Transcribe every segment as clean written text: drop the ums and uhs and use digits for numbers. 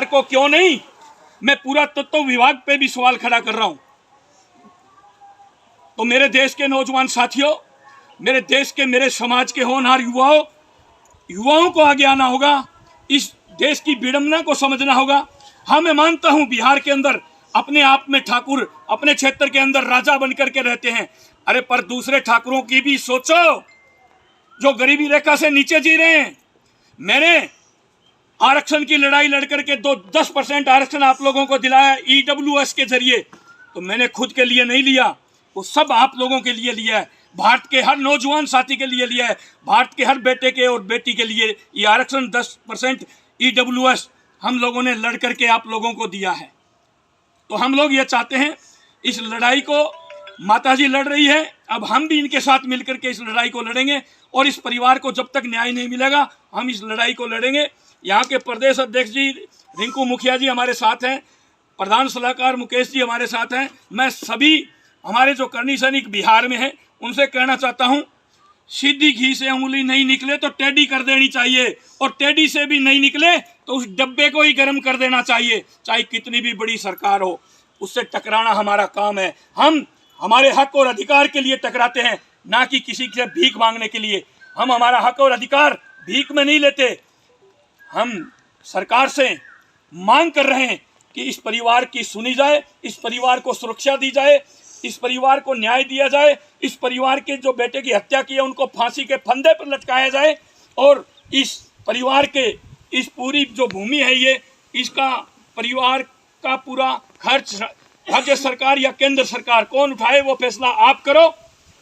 को क्यों नहीं, मैं पूरा तत्व विभाग पे भी सवाल खड़ा कर रहा हूं। तो मेरे देश के नौजवान साथियों, मेरे देश के, मेरे समाज के होनहार युवाओं को आगे आना होगा, इस देश की विडंबना को समझना होगा। हाँ, मैं मानता हूं बिहार के अंदर अपने आप में ठाकुर अपने क्षेत्र के अंदर राजा बनकर के रहते हैं। अरे पर दूसरे ठाकुरों की भी सोचो जो गरीबी रेखा से नीचे जी रहे हैं। मैंने आरक्षण की लड़ाई लड़कर के 10% आरक्षण आप लोगों को दिलाया EWS के जरिए, तो मैंने खुद के लिए नहीं लिया, वो सब आप लोगों के लिए लिया है, भारत के हर नौजवान साथी के लिए लिया है, भारत के हर बेटे के और बेटी के लिए ये आरक्षण 10% EWS हम लोगों ने लड़ करके आप लोगों को दिया है। तो हम लोग ये चाहते हैं, इस लड़ाई को माताजी लड़ रही है, अब हम भी इनके साथ मिलकर के इस लड़ाई को लड़ेंगे और इस परिवार को जब तक न्याय नहीं मिलेगा हम इस लड़ाई को लड़ेंगे। यहाँ के प्रदेश अध्यक्ष जी रिंकू मुखिया जी हमारे साथ हैं, प्रधान सलाहकार मुकेश जी हमारे साथ हैं। मैं सभी हमारे जो करनी सैनिक बिहार में हैं उनसे कहना चाहता हूँ, सीधी घी से उंगली नहीं निकले तो टेढ़ी कर देनी चाहिए, और टेढ़ी से भी नहीं निकले तो उस डब्बे को ही गर्म कर देना चाहिए। चाहे कितनी भी बड़ी सरकार हो, उससे टकराना हमारा काम है। हम हमारे हक और अधिकार के लिए टकराते हैं, ना कि किसी से भीख मांगने के लिए। हम हमारा हक और अधिकार भीख में नहीं लेते। हम सरकार से मांग कर रहे हैं कि इस परिवार की सुनी जाए, इस परिवार को सुरक्षा दी जाए, इस परिवार को न्याय दिया जाए, इस परिवार के जो बेटे की हत्या की है उनको फांसी के फंदे पर लटकाया जाए, और इस परिवार के इस पूरी जो भूमि है ये, इसका परिवार का पूरा खर्च राज्य सरकार या केंद्र सरकार कौन उठाए वो फैसला आप करो।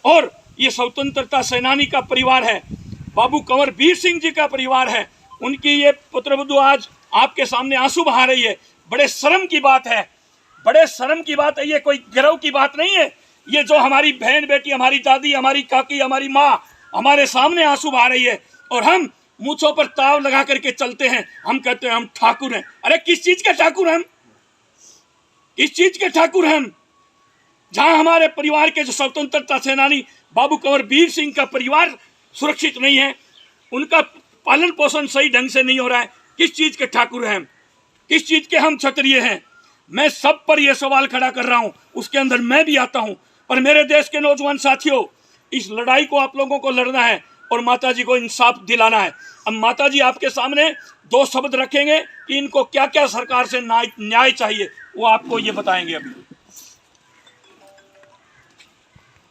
और ये स्वतंत्रता सेनानी का परिवार है, बाबू कंवर वीर सिंह जी का परिवार है, उनकी ये पुत्रवधू आज आपके सामने आंसू बहा रही है। बड़े शर्म की बात है, बड़े शर्म की बात है, ये कोई गर्व की बात नहीं है। ये जो हमारी बहन बेटी, हमारी दादी, हमारी काकी, हमारी माँ हमारे सामने आंसू बहा रही है, और हम मूंछों पर ताव लगा करके चलते हैं। हम कहते हैं हम ठाकुर हैं। अरे किस चीज के ठाकुर हैं हम? किस चीज के ठाकुर हैं हम? जहां हमारे परिवार के जो स्वतंत्रता सेनानी बाबू कंवर वीर सिंह का परिवार सुरक्षित नहीं है, उनका पालन पोषण सही ढंग से नहीं हो रहा है, किस चीज के ठाकुर हैं हम? किस चीज के हम क्षत्रिय हैं? मैं सब पर यह सवाल खड़ा कर रहा हूं, उसके अंदर मैं भी आता हूं। पर मेरे देश के नौजवान साथियों, इस लड़ाई को आप लोगों को लड़ना है और माताजी को इंसाफ दिलाना है। अब माताजी आपके सामने 2 शब्द रखेंगे कि इनको क्या क्या सरकार से न्याय चाहिए, वो आपको ये बताएंगे अभी।